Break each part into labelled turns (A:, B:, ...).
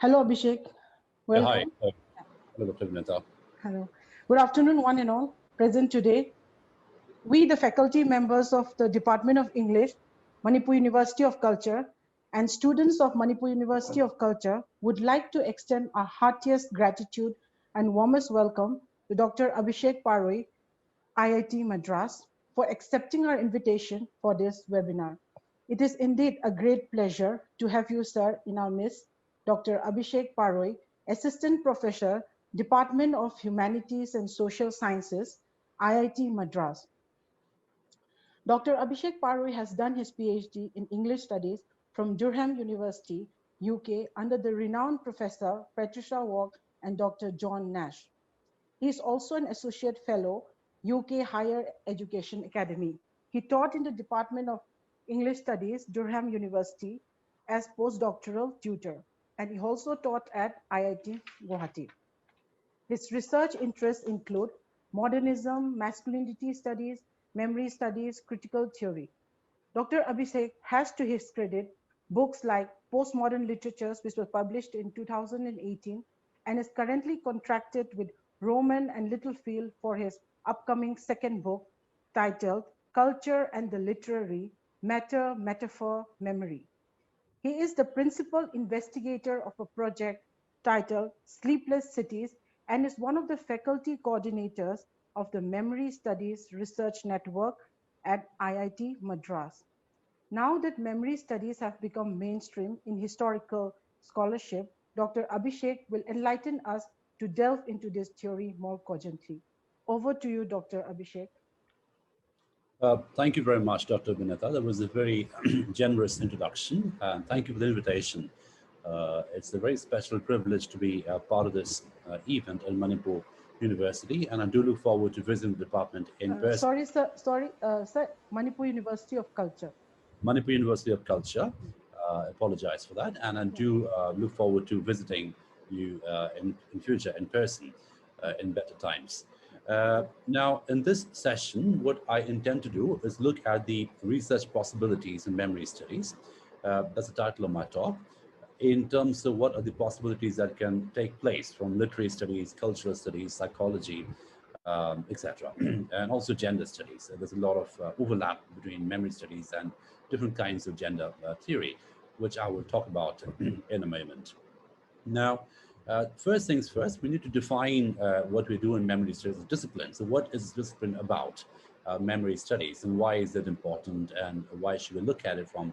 A: Hello, Abhishek.
B: Yeah, hi.
A: Welcome.
B: Hello, Dr. Vinata.
A: Hello. Good afternoon, one and all present today. We, the faculty members of the Department of English, Manipur University of Culture, and students of Manipur University of Culture would like to extend our heartiest gratitude and warmest welcome to Dr. Avishek Parui, IIT Madras, for accepting our invitation for this webinar. It is indeed a great pleasure to have you, sir, in our midst, Dr. Avishek Parui, Assistant Professor, Department of Humanities and Social Sciences, IIT Madras. Dr. Abhishek Parui has done his PhD in English Studies from Durham University, UK, under the renowned Professor Patricia Walk and Dr. John Nash. He is also an Associate Fellow, UK Higher Education Academy. He taught in the Department of English Studies, Durham University, as postdoctoral tutor, and he also taught at IIT Guwahati. His research interests include modernism, masculinity studies, memory studies, critical theory. Dr. Abhishek has to his credit books like Postmodern Literatures, which was published in 2018, and is currently contracted with Rowman and Littlefield for his upcoming second book titled Culture and the Literary Matter, Metaphor, Memory. He is the principal investigator of a project titled Sleepless Cities and is one of the faculty coordinators of the Memory Studies Research Network at IIT Madras. Now that memory studies have become mainstream in historical scholarship, Dr. Abhishek will enlighten us to delve into this theory more cogently. Over to you, Dr. Abhishek.
B: Thank you very much, Dr. Vinata. That was a very generous introduction, and thank you for the invitation. It's a very special privilege to be a part of this event in Manipur University, and I do look forward to visiting the department in person.
A: Sir, Manipur University of Culture.
B: Manipur University of Culture. Apologize for that, and I do look forward to visiting you in future in person in better times. Now, in this session, what I intend to do is look at the research possibilities in memory studies. That's the title of my talk. In terms of what are the possibilities that can take place from literary studies, cultural studies, psychology, etc., and also gender studies. There's a lot of overlap between memory studies and different kinds of gender theory, which I will talk about in a moment. Now, first things first, we need to define what we do in memory studies as a discipline. So what is this discipline about, memory studies, and why is it important, and why should we look at it from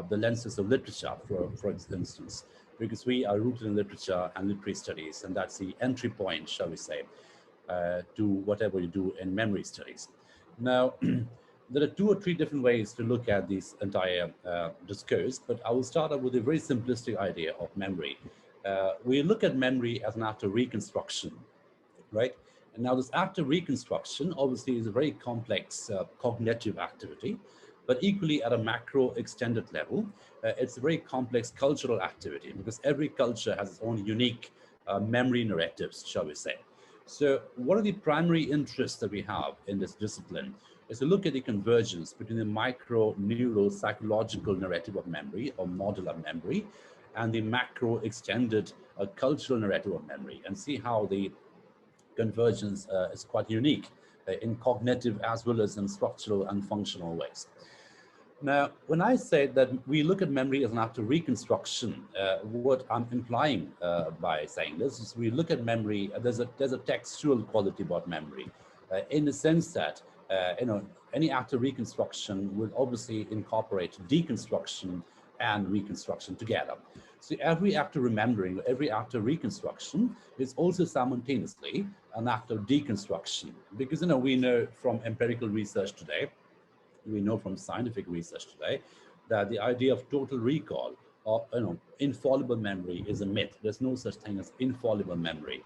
B: the lenses of literature, for instance, because we are rooted in literature and literary studies, and that's the entry point, shall we say, to whatever you do in memory studies. Now, there are two or three different ways to look at this entire discourse, but I will start out with a very simplistic idea of memory. We look at memory as an act of reconstruction, right? And now this act of reconstruction obviously is a very complex cognitive activity, but equally at a macro extended level, it's a very complex cultural activity because every culture has its own unique memory narratives, shall we say. So one of the primary interests that we have in this discipline is to look at the convergence between the micro neuropsychological narrative of memory or model of memory and the macro extended cultural narrative of memory, and see how the convergence is quite unique in cognitive as well as in structural and functional ways. Now, when I say that we look at memory as an act of reconstruction, what I'm implying by saying this is we look at memory, there's a textual quality about memory, in the sense that, any act of reconstruction will obviously incorporate deconstruction and reconstruction together. So every act of remembering, every act of reconstruction is also simultaneously an act of deconstruction, because, we know from empirical research today, we know from scientific research today that the idea of total recall or infallible memory is a myth. There's no such thing as infallible memory.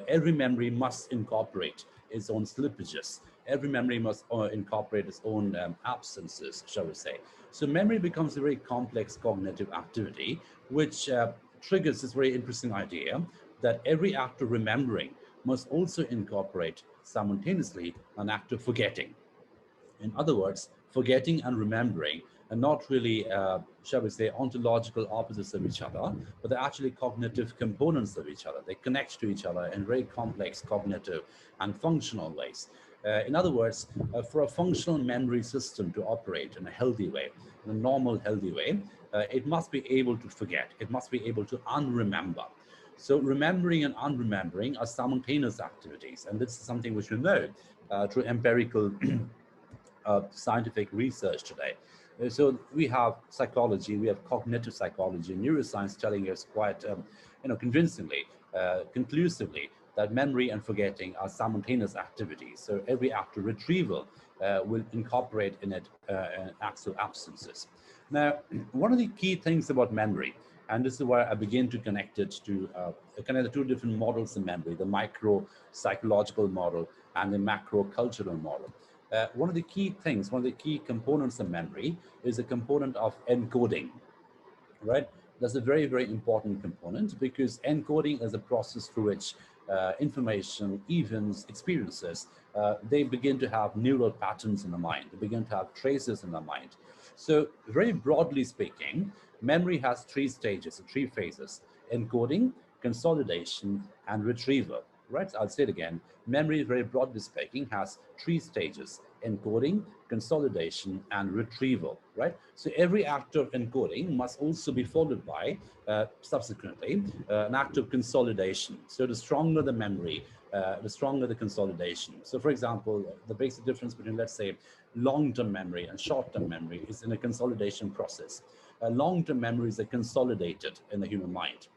B: Every memory must incorporate its own slippages. Every memory must incorporate its own absences, shall we say. So memory becomes a very complex cognitive activity, which triggers this very interesting idea that every act of remembering must also incorporate simultaneously an act of forgetting. In other words, forgetting and remembering and not really, shall we say, ontological opposites of each other, but they're actually cognitive components of each other. They connect to each other in very complex cognitive and functional ways. In other words, for a functional memory system to operate in a healthy way, in a normal, healthy way, it must be able to forget. It must be able to unremember. So remembering and unremembering are simultaneous activities, and this is something which we know through empirical scientific research today. So we have psychology, we have cognitive psychology, and neuroscience telling us quite, convincingly, conclusively, that memory and forgetting are simultaneous activities. So every act of retrieval will incorporate in it acts of absences. Now, one of the key things about memory, and this is where I begin to connect it to kind of the two different models of memory, the micro psychological model and the macro cultural model. One of the key things, one of the key components of memory is a component of encoding, right? That's a very, very important component, because encoding is a process through which information, events, experiences, they begin to have neural patterns in the mind. They begin to have traces in the mind. So very broadly speaking, memory has three stages, three phases: encoding, consolidation, and retrieval. Right? I'll say it again. Memory, very broadly speaking, has three stages: encoding, consolidation, and retrieval. Right? So every act of encoding must also be followed by, subsequently, an act of consolidation. So the stronger the memory, the stronger the consolidation. So, for example, the basic difference between, let's say, long-term memory and short-term memory is in a consolidation process. Long-term memories are consolidated in the human mind.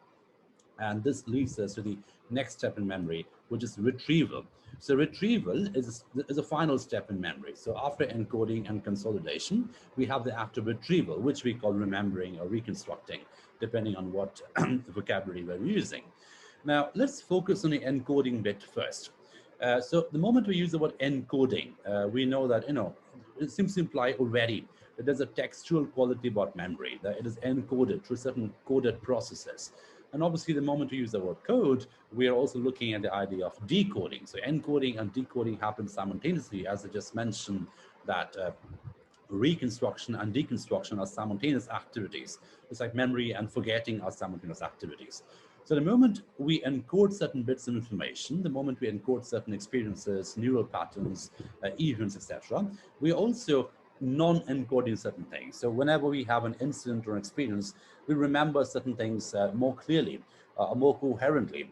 B: And this leads us to the next step in memory, which is retrieval. So retrieval is a final step in memory. So after encoding and consolidation, we have the act of retrieval, which we call remembering or reconstructing, depending on what vocabulary we're using. Now, let's focus on the encoding bit first. So the moment we use the word encoding, we know that, it seems to imply already that there's a textual quality about memory, that it is encoded through certain coded processes. And obviously, the moment we use the word code, we are also looking at the idea of decoding. So encoding and decoding happen simultaneously, as I just mentioned, that reconstruction and deconstruction are simultaneous activities. It's like memory and forgetting are simultaneous activities. So the moment we encode certain bits of information, the moment we encode certain experiences, neural patterns, events, etc., we also non-encoding certain things. So whenever we have an incident or an experience, we remember certain things more clearly, more coherently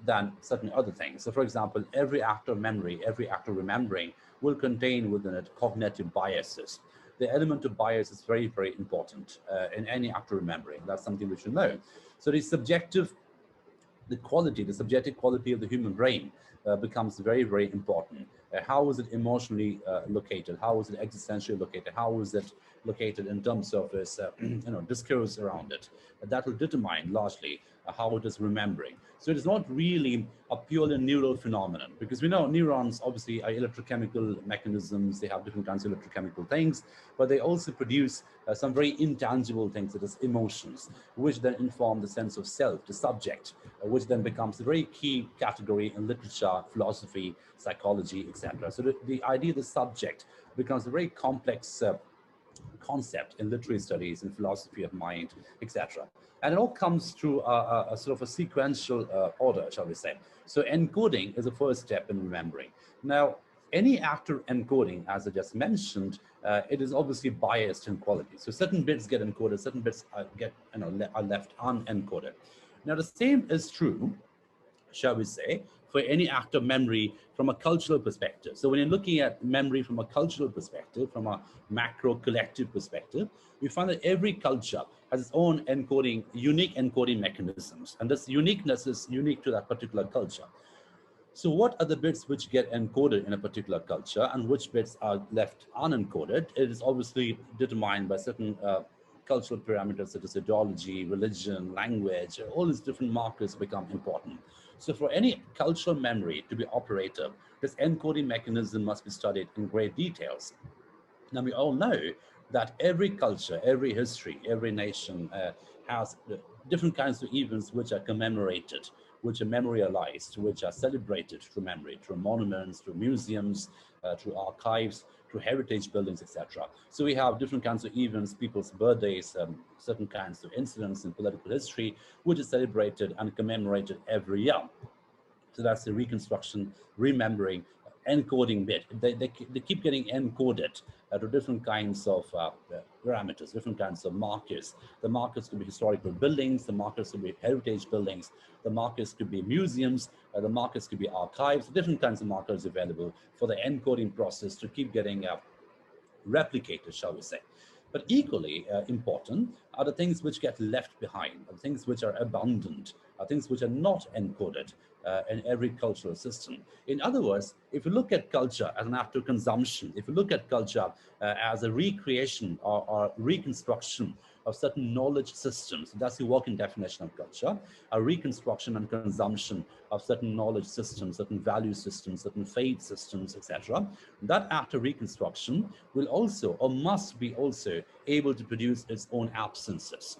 B: than certain other things. So for example, every act of memory, every act of remembering will contain within it cognitive biases. The element of bias is very, very important in any act of remembering. That's something we should know. So the subjective the subjective quality of the human brain becomes very, very important. How is it emotionally located? How is it existentially located? How is it located in terms of its discourse around it? That will determine largely how it is remembering. So it is not really a purely neural phenomenon, because we know neurons obviously are electrochemical mechanisms. They have different kinds of electrochemical things, but they also produce some very intangible things, such as emotions, which then inform the sense of self, the subject, which then becomes a very key category in literature, philosophy, psychology, etc. So the idea of the subject becomes a very complex concept in literary studies, in philosophy of mind, etc. And it all comes through a sort of a sequential order, shall we say. So encoding is the first step in remembering. Now, any act of encoding, as I just mentioned, it is obviously biased in quality. So certain bits get encoded, certain bits are left unencoded. Now, the same is true, shall we say, for any act of memory from a cultural perspective. So when you're looking at memory from a cultural perspective, from a macro collective perspective, we find that every culture has its own encoding, unique encoding mechanisms. And this uniqueness is unique to that particular culture. So what are the bits which get encoded in a particular culture and which bits are left unencoded? It is obviously determined by certain cultural parameters such as ideology, religion, language. All these different markers become important. So for any cultural memory to be operative, this encoding mechanism must be studied in great details. Now, we all know that every culture, every history, every nation has different kinds of events which are commemorated, which are memorialized, which are celebrated through memory, through monuments, through museums, through archives, to heritage buildings, etc. So we have different kinds of events, people's birthdays, certain kinds of incidents in political history, which is celebrated and commemorated every year. So that's the reconstruction, remembering, encoding bit. They keep getting encoded to different kinds of parameters, different kinds of markers. The markers could be historical buildings, the markers could be heritage buildings, the markers could be museums, the markers could be archives, different kinds of markers available for the encoding process to keep getting replicated, shall we say. But equally important are the things which get left behind, the things which are abandoned, things which are not encoded in every cultural system. In other words, if you look at culture as an act of consumption, if you look at culture as a recreation or reconstruction of certain knowledge systems, that's the working definition of culture, a reconstruction and consumption of certain knowledge systems, certain value systems, certain faith systems, etc. That act of reconstruction will also or must be also able to produce its own absences.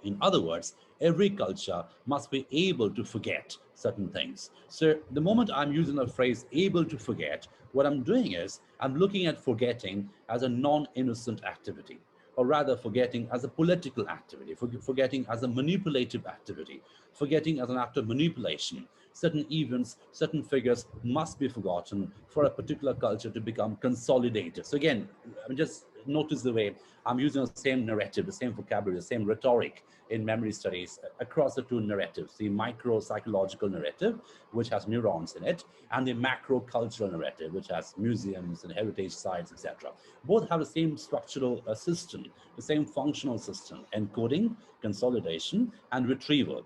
B: In other words, every culture must be able to forget certain things. So the moment I'm using the phrase able to forget, what I'm doing is I'm looking at forgetting as a non-innocent activity, or rather forgetting as a political activity, forgetting as a manipulative activity, forgetting as an act of manipulation. Certain events, certain figures must be forgotten for a particular culture to become consolidated. So again, I mean, just notice the way I'm using the same narrative, the same vocabulary, the same rhetoric in memory studies across the two narratives, the micro psychological narrative, which has neurons in it, and the macro cultural narrative, which has museums and heritage sites, etc. Both have the same structural system, the same functional system: encoding, consolidation, and retrieval.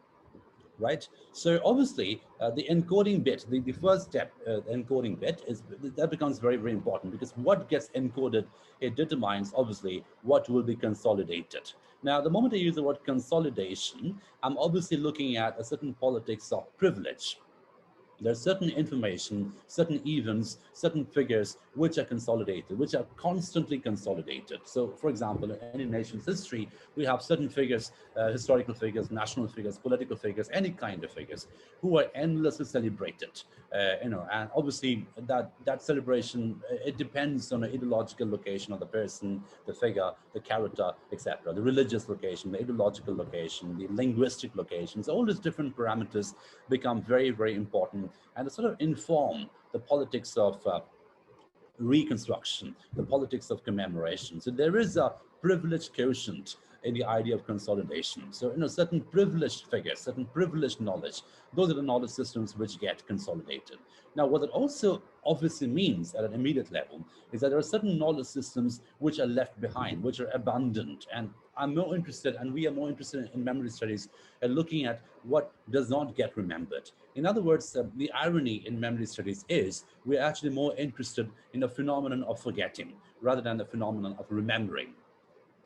B: Right. So obviously, the encoding bit, the first step, the encoding bit, is that becomes very, very important, because what gets encoded, it determines obviously what will be consolidated. Now, the moment I use the word consolidation, I'm obviously looking at a certain politics of privilege. There's certain information, certain events, certain figures which are consolidated, which are constantly consolidated. So, for example, in any nation's history, we have certain figures, historical figures, national figures, political figures, any kind of figures, who are endlessly celebrated. And obviously that celebration, it depends on the ideological location of the person, the figure, the character, etc. The religious location, the ideological location, the linguistic locations, all these different parameters become very, very important, and they sort of inform the politics of reconstruction, the politics of commemoration. So there is a privileged quotient in the idea of consolidation. So, certain privileged figures, certain privileged knowledge, those are the knowledge systems which get consolidated. Now, what it also obviously means at an immediate level is that there are certain knowledge systems which are left behind, which are abandoned. And I'm more interested, and we are more interested in memory studies, looking at what does not get remembered. In other words, the irony in memory studies is we're actually more interested in the phenomenon of forgetting rather than the phenomenon of remembering.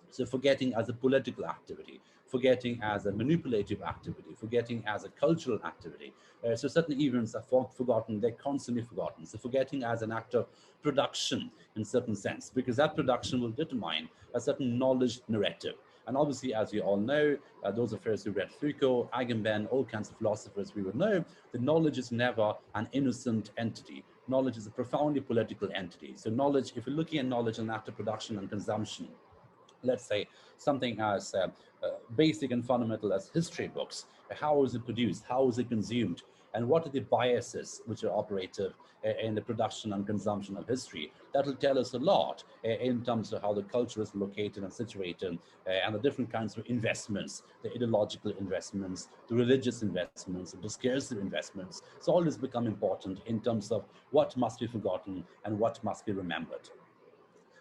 B: So forgetting as a political activity, forgetting as a manipulative activity, forgetting as a cultural activity. So certain events are forgotten, they're constantly forgotten. So forgetting as an act of production in certain sense, because that production will determine a certain knowledge narrative. And obviously, as you all know, those of us who read Foucault, Agamben, all kinds of philosophers, we would know that knowledge is never an innocent entity. Knowledge is a profoundly political entity. So knowledge, if you're looking at knowledge as an act of production and consumption, let's say something as basic and fundamental as history books. How is it produced? How is it consumed? And what are the biases which are operative in the production and consumption of history? That will tell us a lot in terms of how the culture is located and situated, and the different kinds of investments, the ideological investments, the religious investments, the discursive investments. So all this become important in terms of what must be forgotten and what must be remembered.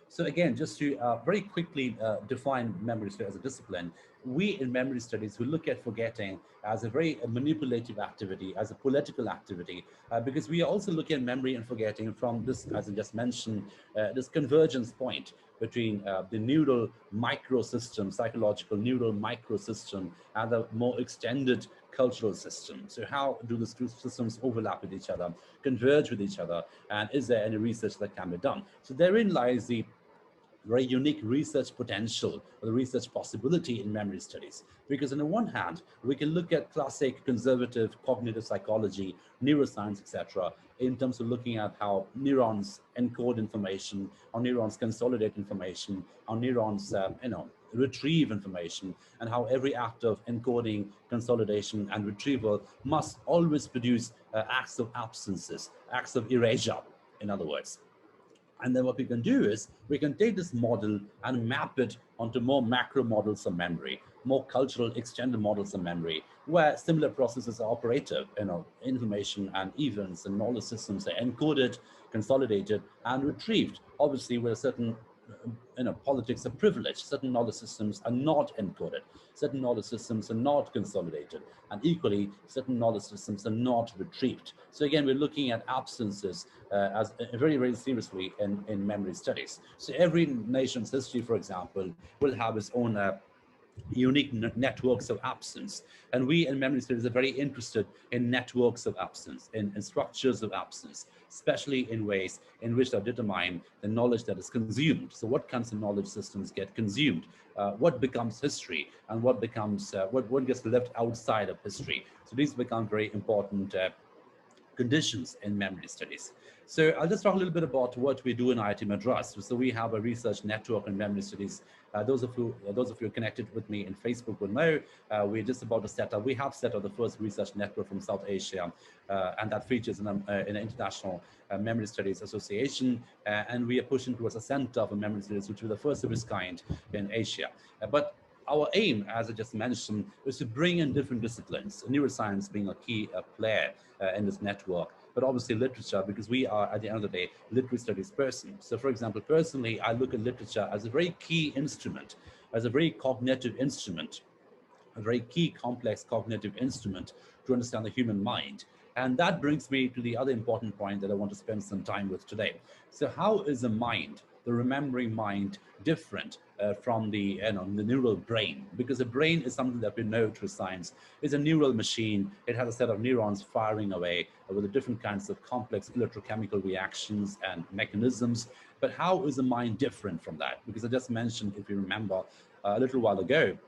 B: So again, just to very quickly define memory study as a discipline, we in memory studies, we look at forgetting as a very manipulative activity, as a political activity, because we are also looking at memory and forgetting from this, as I just mentioned, this convergence point between the neural microsystem, psychological neural microsystem, and the more extended cultural system. So how do these two systems overlap with each other, converge with each other, and is there any research that can be done? So therein lies the very unique research potential or the research possibility in memory studies. Because on the one hand, we can look at classic conservative cognitive psychology, neuroscience, etc., in terms of looking at how neurons encode information, how neurons consolidate information, how neurons, retrieve information, and how every act of encoding, consolidation, and retrieval must always produce acts of absences, acts of erasure, in other words. And then what we can do is we can take this model and map it onto more macro models of memory, more cultural extended models of memory, where similar processes are operative. Information and events and knowledge systems are encoded, consolidated, and retrieved. Obviously, with a certain politics of privilege. Certain knowledge systems are not encoded. Certain knowledge systems are not consolidated. And equally, certain knowledge systems are not retrieved. So again, we're looking at absences as very, very seriously in memory studies. So every nation's history, for example, will have its own unique networks of absence. And we in memory studies are very interested in networks of absence, in structures of absence, especially in ways in which they determine the knowledge that is consumed. So what kinds of knowledge systems get consumed? What becomes history? And what becomes, what gets left outside of history? So these become very important conditions in memory studies. So I'll just talk a little bit about what we do in IIT Madras. So we have a research network in memory studies. Those of you connected with me in Facebook will know we're just about to set up. We have set up the first research network from South Asia, and that features in an international memory studies association. And we are pushing towards a center for memory studies, which will be the first of its kind in Asia. But our aim, as I just mentioned, is to bring in different disciplines, neuroscience being a key player in this network, but obviously literature, because we are, at the end of the day, literary studies person. So for example, personally, I look at literature as a very key instrument, as a very cognitive instrument, a very key complex cognitive instrument to understand the human mind. And that brings me to the other important point that I want to spend some time with today. So how is the mind, the remembering mind, different from the neural brain? Because the brain is something that we know through science. It's a neural machine. It has a set of neurons firing away with the different kinds of complex electrochemical reactions and mechanisms. But how is the mind different from that? Because I just mentioned, if you remember a little while ago,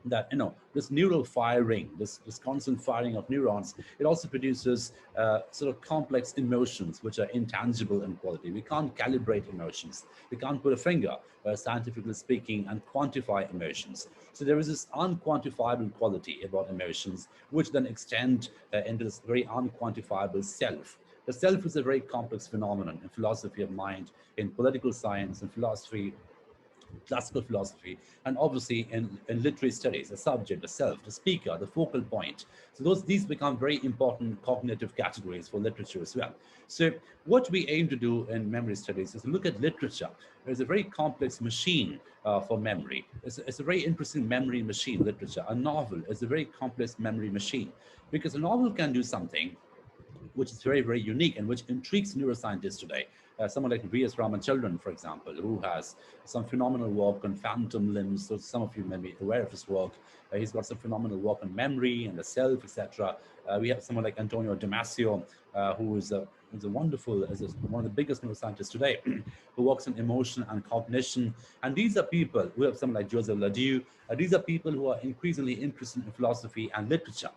B: that this neural firing, this constant firing of neurons, it also produces sort of complex emotions which are intangible in quality. We can't calibrate emotions. We can't put a finger, scientifically speaking, and quantify emotions. So there is this unquantifiable quality about emotions, which then extend into this very unquantifiable self. The self is a very complex phenomenon in philosophy of mind, in political science, in philosophy, classical philosophy, and obviously in literary studies, the subject, the self, the speaker, the focal point. So these become very important cognitive categories for literature as well. So what we aim to do in memory studies is look at literature. There's a very complex machine for memory. It's a very interesting memory machine, literature. A novel is a very complex memory machine, because a novel can do something which is very, very unique and which intrigues neuroscientists today. Someone like V.S. Ramachandran, for example, who has some phenomenal work on phantom limbs. So some of you may be aware of his work. He's got some phenomenal work on memory and the self, etc. We have someone like Antonio Damasio, who is one of the biggest neuroscientists today, who works on emotion and cognition. And these are people, we have someone like Joseph Ladieu. These are people who are increasingly interested in philosophy and literature,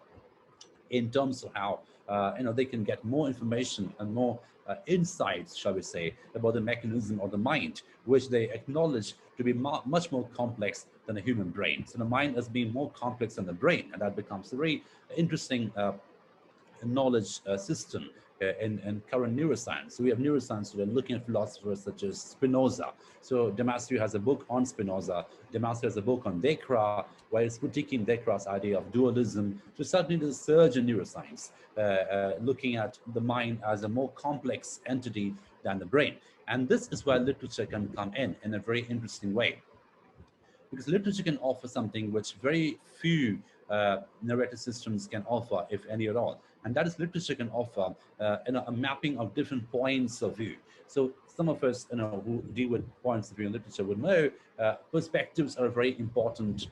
B: in terms of how they can get more information and more insights, shall we say, about the mechanism of the mind, which they acknowledge to be much more complex than a human brain. So the mind has been more complex than the brain, and that becomes a very interesting knowledge system in current neuroscience. So we have neuroscience today looking at philosophers such as Spinoza. So Damasio has a book on Spinoza. Damasio has a book on Descartes, where he's critiquing Descartes' idea of dualism. So certainly there's a surge in neuroscience, looking at the mind as a more complex entity than the brain. And this is where literature can come in a very interesting way, because literature can offer something which very few narrative systems can offer, if any at all. And that is, literature can offer a mapping of different points of view. So some of us who deal with points of view in literature would know perspectives are a very important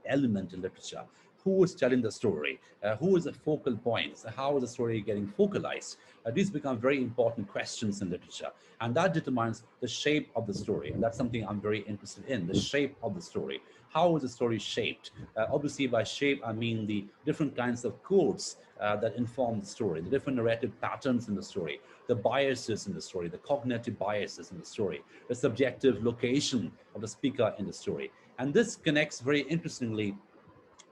B: element in literature. who is telling the story, who is the focal points, how is the story getting focalized. These become very important questions in literature, and that determines the shape of the story. And that's something I'm very interested in, the shape of the story. How is the story shaped? Obviously, by shape, I mean the different kinds of codes that inform the story, the different narrative patterns in the story, the biases in the story, the cognitive biases in the story, the subjective location of the speaker in the story. And this connects very interestingly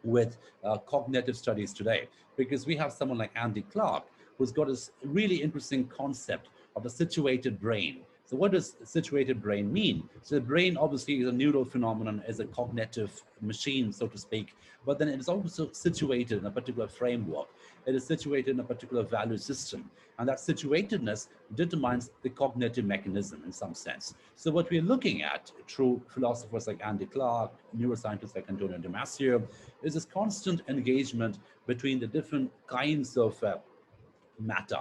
B: with cognitive studies today, because we have someone like Andy Clark, who's got this really interesting concept of the situated brain. So what does situated brain mean? So the brain obviously is a neural phenomenon, is a cognitive machine, so to speak, but then it is also situated in a particular framework. It is situated in a particular value system, and that situatedness determines the cognitive mechanism in some sense. So what we're looking at through philosophers like Andy Clark, neuroscientists like Antonio Damasio, is this constant engagement between the different kinds of matter,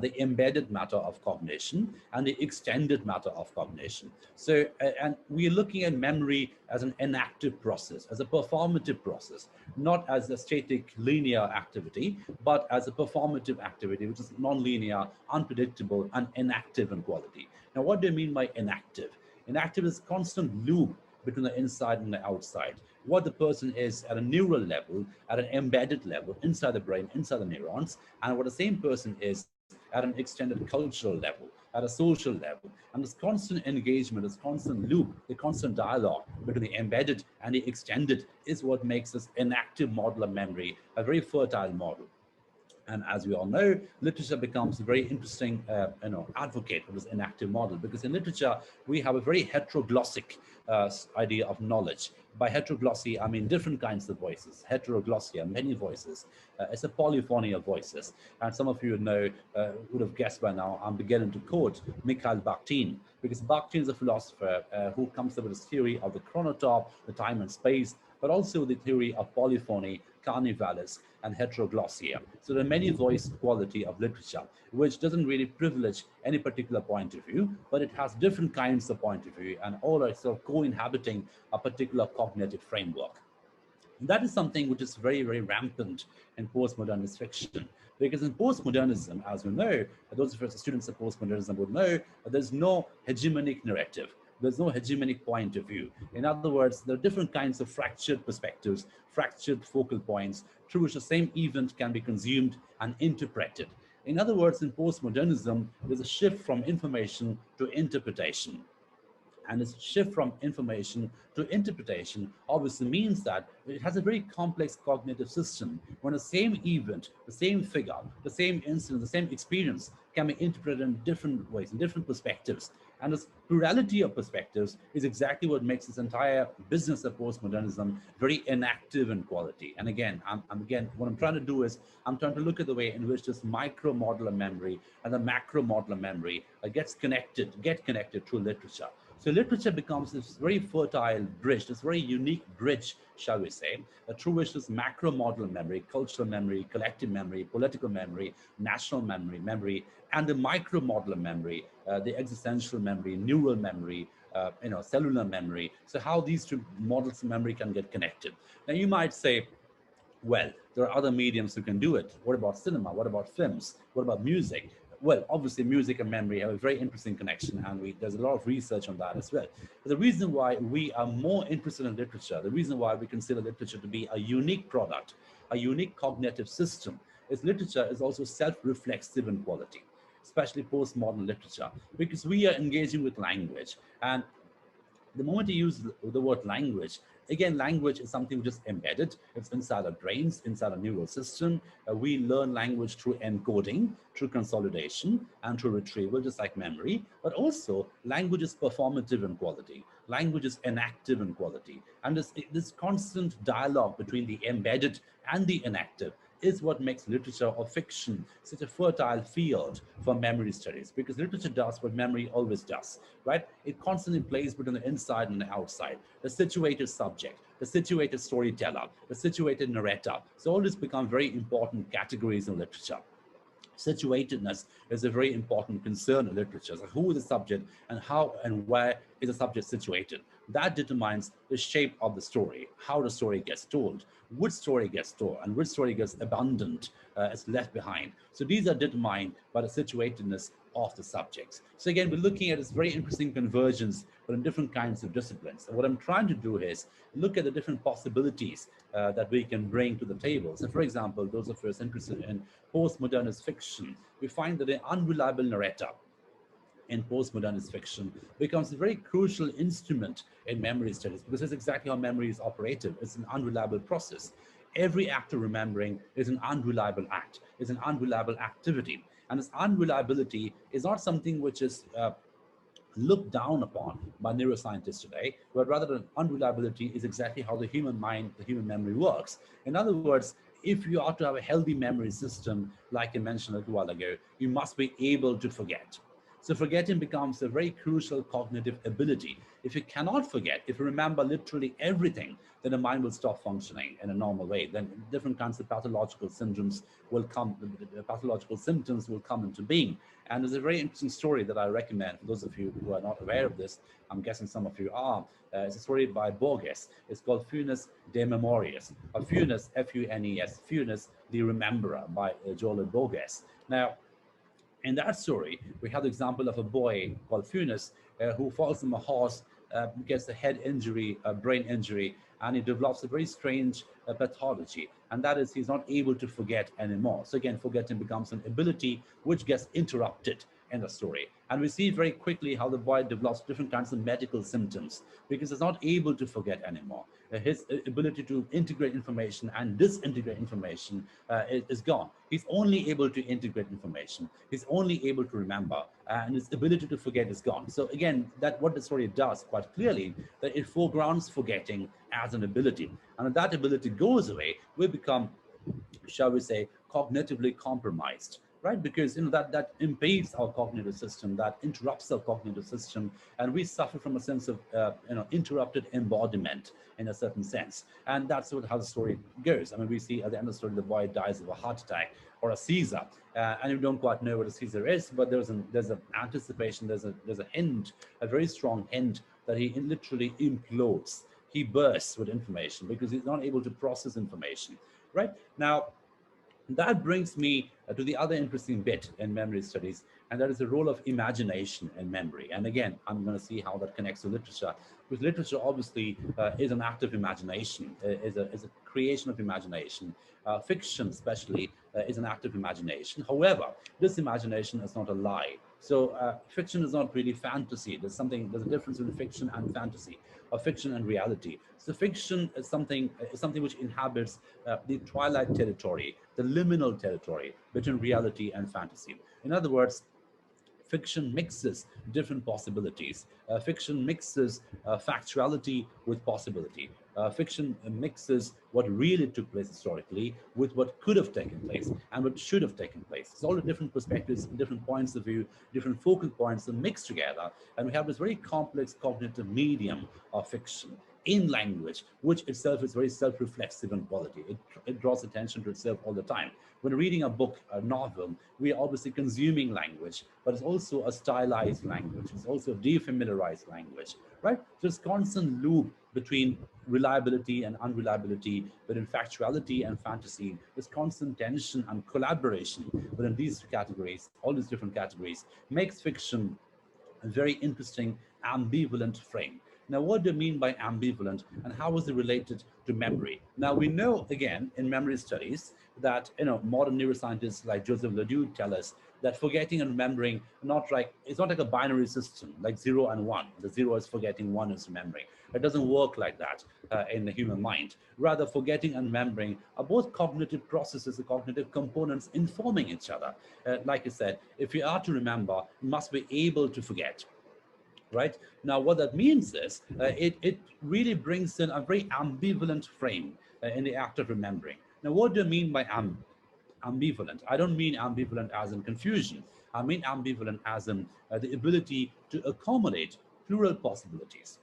B: the embedded matter of cognition and the extended matter of cognition. So, and we're looking at memory as an inactive process, as a performative process, not as a static linear activity, but as a performative activity, which is non-linear, unpredictable, and inactive in quality. Now, what do you mean by inactive? Inactive is constant loop between the inside and the outside. What the person is at a neural level, at an embedded level, inside the brain, inside the neurons, and what the same person is at an extended cultural level, at a social level. And this constant engagement, this constant loop, the constant dialogue between the embedded and the extended is what makes this inactive model of memory a very fertile model. And as we all know, literature becomes a very interesting, advocate of this inactive model, because in literature we have a very heteroglossic idea of knowledge. By heteroglossy, I mean different kinds of voices. Heteroglossia, many voices. It's a polyphony of voices. And some of you know, would have guessed by now, I'm beginning to quote Mikhail Bakhtin, because Bakhtin is a philosopher who comes up with this theory of the chronotop, the time and space, but also the theory of polyphony, carnivalis, and heteroglossia. So the many voice quality of literature, which doesn't really privilege any particular point of view, but it has different kinds of point of view, and all are sort of co-inhabiting a particular cognitive framework. And that is something which is very, very rampant in postmodernist fiction. Because in postmodernism, as we know, those of us students of postmodernism would know, there's no hegemonic narrative. There's no hegemonic point of view. In other words, there are different kinds of fractured perspectives, fractured focal points, through which the same event can be consumed and interpreted. In other words, in postmodernism, there's a shift from information to interpretation. And this shift from information to interpretation obviously means that it has a very complex cognitive system when the same event, the same figure, the same incident, the same experience can be interpreted in different ways, in different perspectives. And this plurality of perspectives is exactly what makes this entire business of postmodernism very inactive in quality. And again, what I'm trying to do is I'm trying to look at the way in which this micro model of memory and the macro model of memory get connected through literature. So literature becomes this very fertile bridge, this very unique bridge, shall we say, through which this macro model of memory, cultural memory, collective memory, political memory, national memory, and the micro model of memory, the existential memory, neural memory, cellular memory. So how these two models of memory can get connected. Now you might say, well, there are other mediums who can do it. What about cinema? What about films? What about music? Well, obviously, music and memory have a very interesting connection, and there's a lot of research on that as well. But the reason why we are more interested in literature, the reason why we consider literature to be a unique product, a unique cognitive system, is literature is also self-reflexive in quality, especially postmodern literature, because we are engaging with language. And the moment you use the word language, again, language is something which is embedded. It's inside our brains, inside our neural system. We learn language through encoding, through consolidation, and through retrieval, just like memory. But also, language is performative in quality. Language is inactive in quality. And this constant dialogue between the embedded and the inactive is what makes literature or fiction such a fertile field for memory studies, because literature does what memory always does, right? It constantly plays between the inside and the outside, the situated subject, the situated storyteller, the situated narrator. So all this become very important categories in literature. Situatedness is a very important concern in literature. So who is the subject and how and where is the subject situated? That determines the shape of the story, how the story gets told, which story gets told, and which story gets abandoned, is left behind. So these are determined by the situatedness of the subjects. So again, we're looking at this very interesting convergence in different kinds of disciplines. And what I'm trying to do is look at the different possibilities that we can bring to the table. So for example, those of us interested in postmodernist fiction, we find that an unreliable narrator in postmodernist fiction becomes a very crucial instrument in memory studies, because that's exactly how memory is operated. It's an unreliable process. Every act of remembering is an unreliable act, is an unreliable activity. And this unreliability is not something which is looked down upon by neuroscientists today, but rather than unreliability is exactly how the human mind, the human memory works. In other words, if you are to have a healthy memory system, like I mentioned a little while ago, you must be able to forget. So forgetting becomes a very crucial cognitive ability. If you cannot forget, if you remember literally everything, then the mind will stop functioning in a normal way. Then different kinds of pathological symptoms will come, pathological symptoms will come into being. And there's a very interesting story that I recommend for those of you who are not aware of this. I'm guessing some of you are. It's a story by Borges. It's called Funes de Memorias, or Funes, F-U-N-E-S, Funes the Rememberer by Joel Borges. Now, in that story, we have the example of a boy called Funes who falls from a horse, gets a head injury, a brain injury, and he develops a very strange pathology. And that is, he's not able to forget anymore. So again, forgetting becomes an ability which gets interrupted in the story. And we see very quickly how the boy develops different kinds of medical symptoms because he's not able to forget anymore. His ability to integrate information and disintegrate information is gone. He's only able to integrate information. He's only able to remember, and his ability to forget is gone. So again, that what the story does quite clearly, that it foregrounds forgetting as an ability. And if that ability goes away, we become, shall we say, cognitively compromised, right? Because that impedes our cognitive system, that interrupts our cognitive system, and we suffer from a sense of interrupted embodiment in a certain sense. And that's how the story goes. I mean, we see at the end of the story the boy dies of a heart attack or a seizure, and we don't quite know what a seizure is, but there's an anticipation, there's a hint, a very strong hint that he literally implodes. He bursts with information because he's not able to process information. Right now, that brings me to the other interesting bit in memory studies, and that is the role of imagination in memory. And again, I'm going to see how that connects to literature, because literature obviously is an act of imagination, is a creation of imagination. Fiction, especially, is an act of imagination. However, this imagination is not a lie. So fiction is not really fantasy. There's a difference between fiction and fantasy, or fiction and reality. So fiction is something which inhabits the twilight territory, the liminal territory between reality and fantasy. In other words, fiction mixes different possibilities. Fiction mixes factuality with possibility. Fiction mixes what really took place historically with what could have taken place and what should have taken place. It's all the different perspectives, different points of view, different focal points that mix together, and we have this very complex cognitive medium of fiction in language, which itself is very self-reflexive in quality. It draws attention to itself all the time. When reading a book, a novel, we are obviously consuming language, but it's also a stylized language. It's also a defamiliarized language, right? So it's constant loop between reliability and unreliability, between factuality and fantasy. There's constant tension and collaboration within these categories, all these different categories, makes fiction a very interesting ambivalent frame. Now, what do you mean by ambivalent, and how is it related to memory? Now, we know, again, in memory studies that modern neuroscientists like Joseph Ledoux tell us that forgetting and remembering it's not like a binary system, like 0 and 1. The 0 is forgetting, 1 is remembering. It doesn't work like that in the human mind. Rather, forgetting and remembering are both cognitive processes, the cognitive components informing each other. Like I said, if you are to remember, you must be able to forget. Right now, what that means is it really brings in a very ambivalent frame in the act of remembering. Now, what do I mean by ambivalent? I don't mean ambivalent as in confusion. I mean ambivalent as in the ability to accommodate plural possibilities.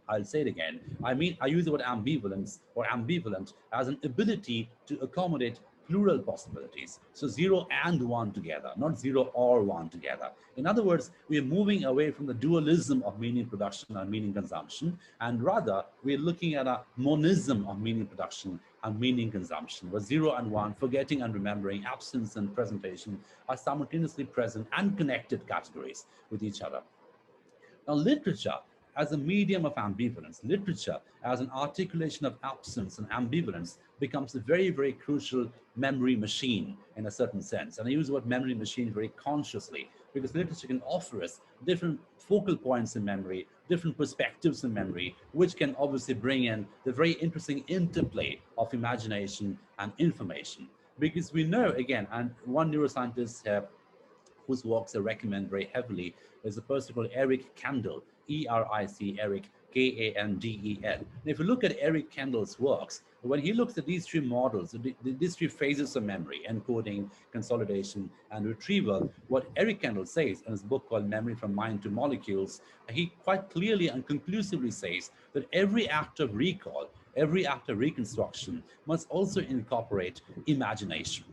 B: I'll say it again. I use the word ambivalence or ambivalent as an ability to accommodate plural possibilities. So 0 and 1 together, not 0 or 1 together. In other words, we are moving away from the dualism of meaning production and meaning consumption, and rather we are looking at a monism of meaning production and meaning consumption, where 0 and 1, forgetting and remembering, absence and presentation are simultaneously present and connected categories with each other. Now, literature as a medium of ambivalence, literature as an articulation of absence and ambivalence becomes a very, very crucial memory machine in a certain sense. And I use the word memory machine very consciously because literature can offer us different focal points in memory, different perspectives in memory, which can obviously bring in the very interesting interplay of imagination and information. Because we know, again, and one neuroscientist whose works I recommend very heavily is a person called Eric Kandel, E-R-I-C, Eric, K-A-N-D-E-L. And if you look at Eric Kandel's works, when he looks at these three models, these three phases of memory, encoding, consolidation, and retrieval, what Eric Kandel says in his book called Memory from Mind to Molecules, he quite clearly and conclusively says that every act of recall, every act of reconstruction must also incorporate imagination.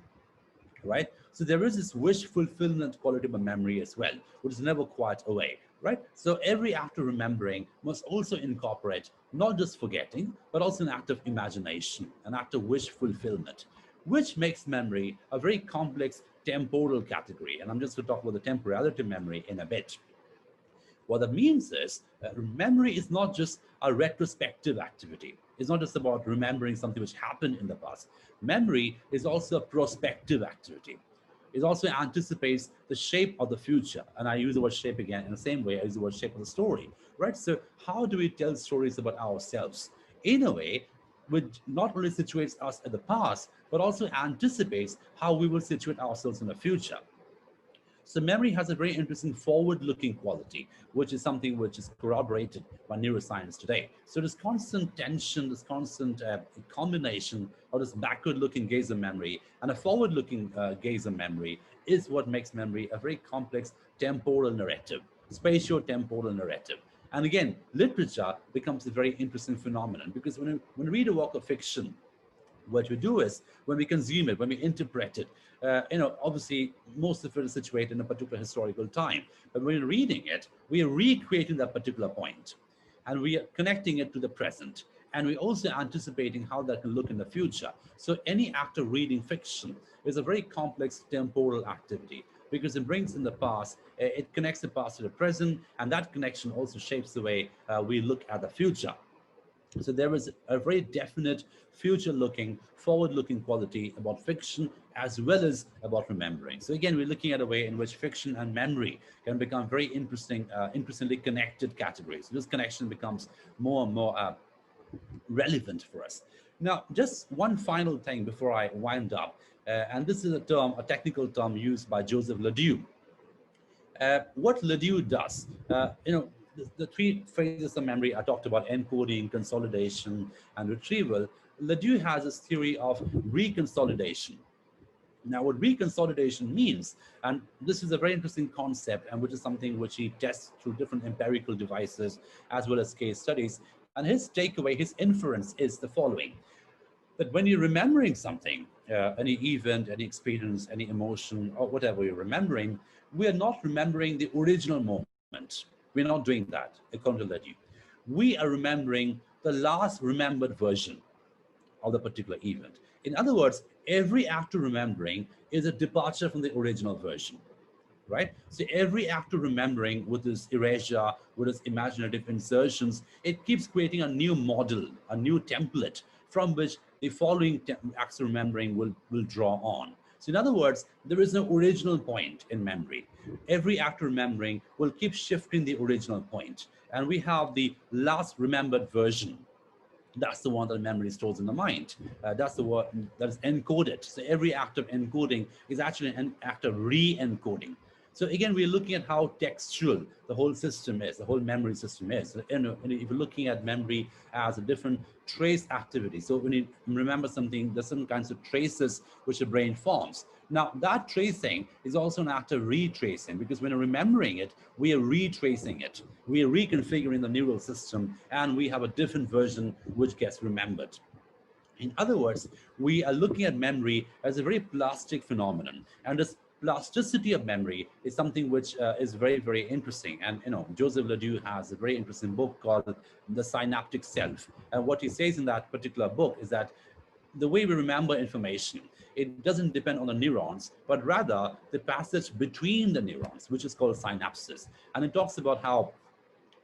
B: Right? So there is this wish fulfillment quality of memory as well, which is never quite away, right? So every act of remembering must also incorporate not just forgetting, but also an act of imagination, an act of wish fulfillment, which makes memory a very complex temporal category. And I'm just going to talk about the temporality memory in a bit. What that means is memory is not just a retrospective activity. It's not just about remembering something which happened in the past. Memory is also a prospective activity. It also anticipates the shape of the future. And I use the word shape again in the same way I use the word shape of the story, right? So how do we tell stories about ourselves? In a way, which not only situates us in the past, but also anticipates how we will situate ourselves in the future. So memory has a very interesting forward-looking quality, which is something which is corroborated by neuroscience today. So this constant tension, this constant combination of this backward-looking gaze of memory and a forward-looking gaze of memory is what makes memory a very complex temporal narrative, spatio-temporal narrative. And again, literature becomes a very interesting phenomenon because when we read a work of fiction, what we do is when we consume it, when we interpret it, obviously most of it is situated in a particular historical time. But when we're reading it, we are recreating that particular point and we are connecting it to the present. And we're also anticipating how that can look in the future. So any act of reading fiction is a very complex temporal activity because it brings in the past, it connects the past to the present, and that connection also shapes the way we look at the future. So there is a very definite future-looking, forward-looking quality about fiction as well as about remembering. So again, we're looking at a way in which fiction and memory can become very interestingly connected categories. This connection becomes more and more relevant for us. Now, just one final thing before I wind up, and this is a technical term used by Joseph Ledoux. What Ledoux does, the three phases of memory I talked about, encoding, consolidation, and retrieval. Ledoux has this theory of reconsolidation. Now, what reconsolidation means, and this is a very interesting concept, and which is something which he tests through different empirical devices as well as case studies. And his takeaway, his inference is the following: that when you're remembering something, any event, any experience, any emotion, or whatever you're remembering, we are not remembering the original moment. We're not doing that, according to Ledoux. We are remembering the last remembered version of the particular event. In other words, every act of remembering is a departure from the original version, right? So every act of remembering with this erasure, with its imaginative insertions, it keeps creating a new model, a new template from which the following acts of remembering will draw on. So in other words, there is no original point in memory. Every act of remembering will keep shifting the original point. And we have the last remembered version. That's the one that memory stores in the mind. That's the one that is encoded. So every act of encoding is actually an act of re-encoding. So again, we're looking at how textual the whole system is, the whole memory system is. So, if you're looking at memory as a different trace activity. So when you remember something, there's some kinds of traces which the brain forms. Now, that tracing is also an act of retracing, because when we're remembering it, we are retracing it. We are reconfiguring the neural system, and we have a different version which gets remembered. In other words, we are looking at memory as a very plastic phenomenon, and this plasticity of memory is something which is very, very interesting. And Joseph Ledoux has a very interesting book called The Synaptic Self, and what he says in that particular book is that the way we remember information, it doesn't depend on the neurons, but rather the passage between the neurons, which is called synapses. And it talks about how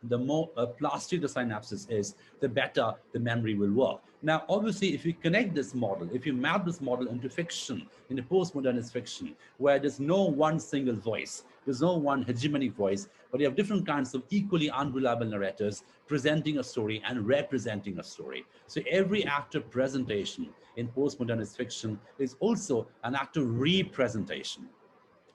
B: the more plastic the synapses is, the better the memory will work. Now, obviously, if you connect this model, if you map this model into fiction, into postmodernist fiction, where there's no one single voice, there's no one hegemonic voice, but you have different kinds of equally unreliable narrators presenting a story and representing a story. So every act of presentation in postmodernist fiction is also an act of representation,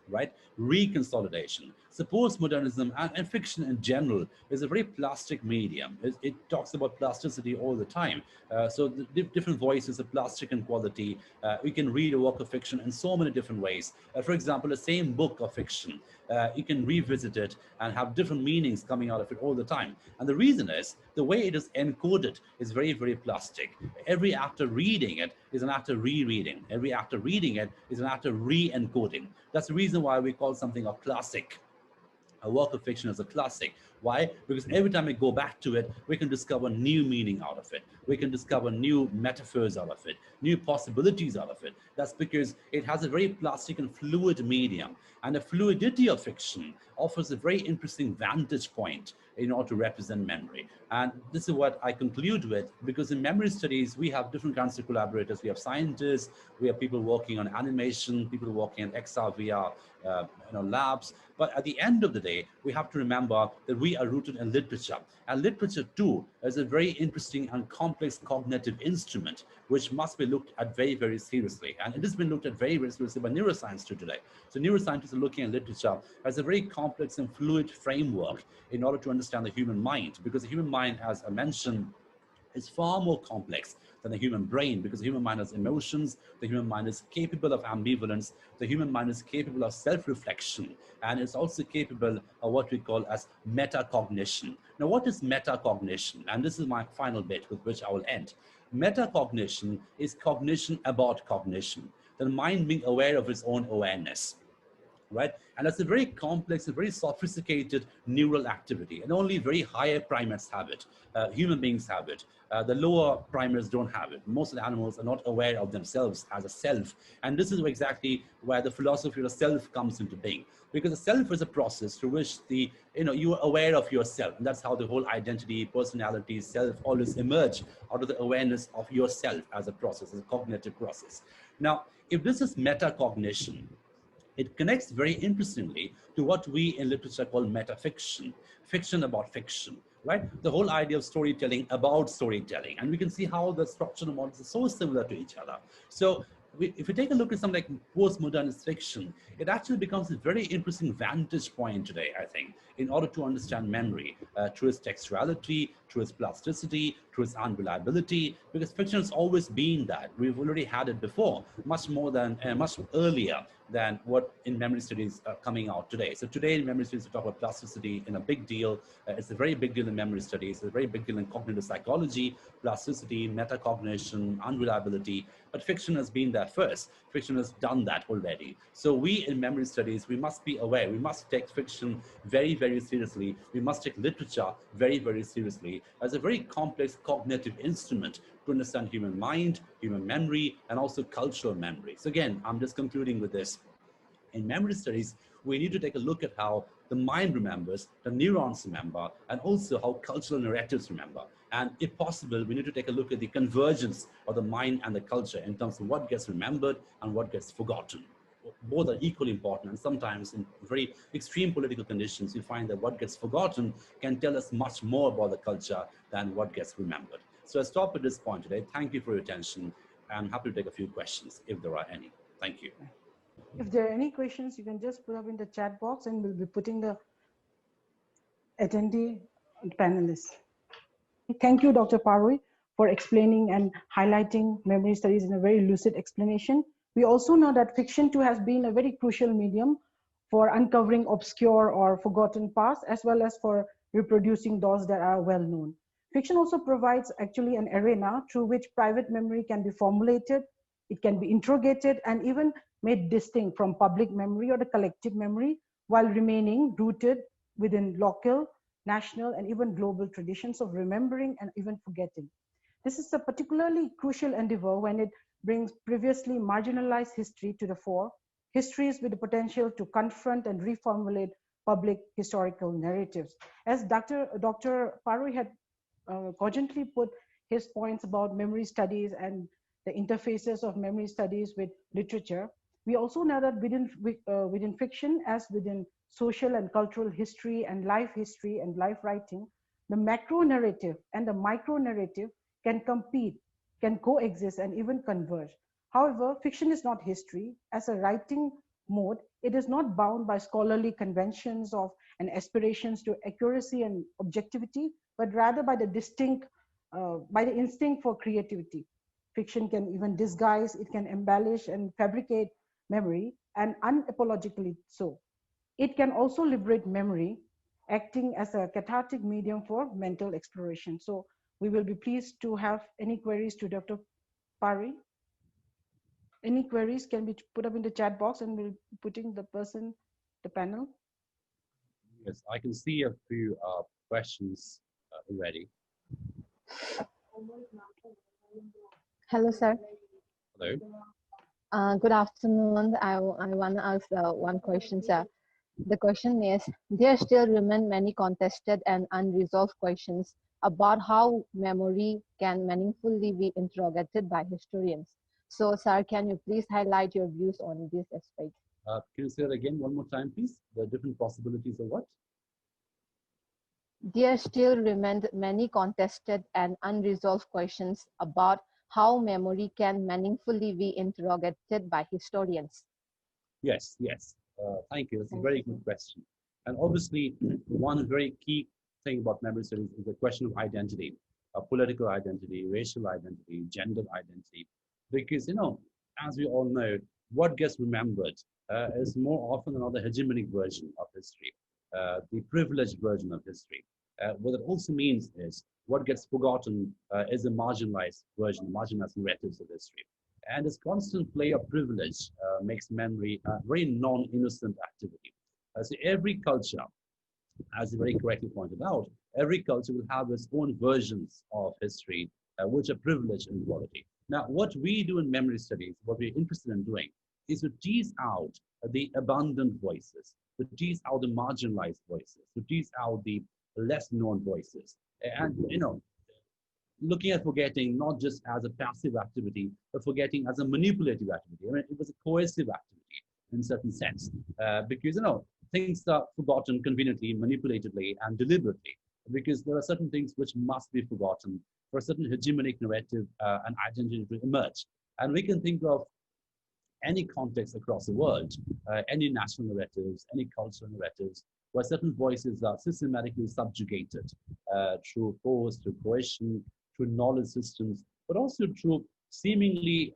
B: right? Reconsolidation. So postmodernism and fiction in general is a very plastic medium. It talks about plasticity all the time. So the different voices are plastic in quality. We can read a work of fiction in so many different ways. For example, the same book of fiction, you can revisit it and have different meanings coming out of it all the time. And the reason is the way it is encoded is very, very plastic. Every actor reading it is an actor rereading. Every actor reading it is an actor re-encoding. That's the reason why we call something a classic. A work of fiction is a classic. Why? Because every time we go back to it, we can discover new meaning out of it. We can discover new metaphors out of it, new possibilities out of it. That's because it has a very plastic and fluid medium. And the fluidity of fiction offers a very interesting vantage point in order to represent memory. And this is what I conclude with, because in memory studies, we have different kinds of collaborators. We have scientists, we have people working on animation, people working on XR, VR, labs. But at the end of the day, we have to remember that we are rooted in literature. And literature, too, is a very interesting and complex cognitive instrument, which must be looked at very, very seriously. And it has been looked at very, very seriously by neuroscience too today. So neuroscientists are looking at literature as a very complex and fluid framework in order to understand the human mind, because the human mind, as I mentioned, is far more complex than the human brain, because the human mind has emotions, the human mind is capable of ambivalence, the human mind is capable of self-reflection, and it's also capable of what we call as metacognition. Now, what is metacognition? And this is my final bit with which I will end. Metacognition is cognition about cognition, the mind being aware of its own awareness. Right? And that's a very complex and very sophisticated neural activity, and only very higher primates have it. Human beings have it. The lower primates don't have it. Most of the animals are not aware of themselves as a self. And this is exactly where the philosophy of the self comes into being. Because the self is a process through which you are aware of yourself. And that's how the whole identity, personality, self always emerge out of the awareness of yourself as a process, as a cognitive process. Now, if this is metacognition, it connects very interestingly to what we in literature call metafiction, fiction about fiction, right? The whole idea of storytelling about storytelling. And we can see how the structural models are so similar to each other. So if we take a look at something like postmodernist fiction, it actually becomes a very interesting vantage point today, I think, in order to understand memory, through its textuality, through its plasticity, through its unreliability, because fiction has always been that. We've already had it before, much earlier than what in memory studies are coming out today. So today in memory studies, we talk about plasticity in a big deal. It's a very big deal in memory studies. It's a very big deal in cognitive psychology, plasticity, metacognition, unreliability. But fiction has been there first. Fiction has done that already. So we in memory studies, we must be aware. We must take fiction very, very seriously. We must take literature very, very seriously as a very complex cognitive instrument to understand human mind, human memory, and also cultural memory. So again, I'm just concluding with this. In memory studies, we need to take a look at how the mind remembers, the neurons remember, and also how cultural narratives remember. And if possible, we need to take a look at the convergence of the mind and the culture in terms of what gets remembered and what gets forgotten. Both are equally important, and sometimes in very extreme political conditions, you find that what gets forgotten can tell us much more about the culture than what gets remembered. So I'll stop at this point today. Thank you for your attention. I'm happy to take a few questions if there are any. Thank you.
A: If there are any questions, you can just put up in the chat box and we'll be putting the attendee panelists. Thank you, Dr. Parui, for explaining and highlighting memory studies in a very lucid explanation. We also know that fiction too has been a very crucial medium for uncovering obscure or forgotten past, as well as for reproducing those that are well known. Fiction also provides actually an arena through which private memory can be formulated, it can be interrogated, and even made distinct from public memory or the collective memory, while remaining rooted within local, national, and even global traditions of remembering and even forgetting. This is a particularly crucial endeavor when it brings previously marginalized history to the fore, histories with the potential to confront and reformulate public historical narratives. As Dr. Parui had cogently put his points about memory studies and the interfaces of memory studies with literature, we also know that within fiction, as within social and cultural history and life writing, the macro narrative and the micro narrative can compete, can coexist, and even converge. However, fiction is not history. As a writing mode, it is not bound by scholarly conventions of and aspirations to accuracy and objectivity, but rather by the instinct for creativity. Fiction can even disguise, it can embellish and fabricate memory, and unapologetically so. It can also liberate memory, acting as a cathartic medium for mental exploration. So we will be pleased to have any queries to Dr. Pari. Any queries can be put up in the chat box, and we'll be putting the panel.
B: Yes, I can see a few questions already.
C: Hello, sir.
B: Hello.
C: Good afternoon. I want to ask one question, sir. The question is, there still remain many contested and unresolved questions about how memory can meaningfully be interrogated by historians. So, sir, can you please highlight your views on this aspect?
B: Can you say that again one more time, please? The different possibilities of what?
C: There still remain many contested and unresolved questions about how memory can meaningfully be interrogated by historians.
B: Yes, yes. Thank you. That's a very good question. And obviously, one very key thing about memory studies is the question of identity, political identity, racial identity, gender identity. Because, as we all know, what gets remembered is more often than not the hegemonic version of history, the privileged version of history. What it also means is what gets forgotten is a marginalized version, marginalized narratives of history. And this constant play of privilege makes memory a very non-innocent activity. So every culture, as you very correctly pointed out, every culture will have its own versions of history, which are privileged in quality. Now, what we do in memory studies, what we're interested in doing, is to tease out the abundant voices, to tease out the marginalized voices, to tease out the less known voices. And, looking at forgetting not just as a passive activity, but forgetting as a manipulative activity. I mean, it was a coercive activity in a certain sense, because, things are forgotten conveniently, manipulatively, and deliberately, because there are certain things which must be forgotten for a certain hegemonic narrative and identity to emerge. And we can think of any context across the world, any national narratives, any cultural narratives, where certain voices are systematically subjugated through force, through coercion, through knowledge systems, but also through seemingly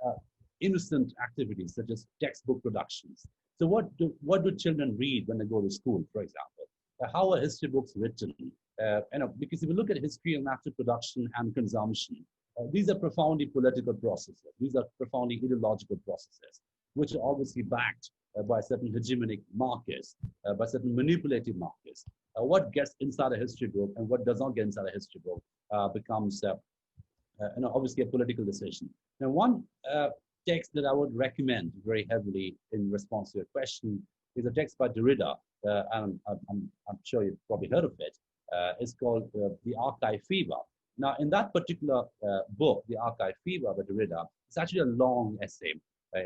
B: innocent activities such as textbook productions. So what do children read when they go to school, for example? How are history books written? Because if you look at history and after production and consumption, these are profoundly political processes. These are profoundly ideological processes, which are obviously backed by certain hegemonic markers, by certain manipulative markers. What gets inside a history book and what does not get inside a history book becomes obviously a political decision. Now, one text that I would recommend very heavily in response to your question is a text by Derrida, and I'm sure you've probably heard of it. It's called The Archive Fever. Now, in that particular book, The Archive Fever by Derrida, it's actually a long essay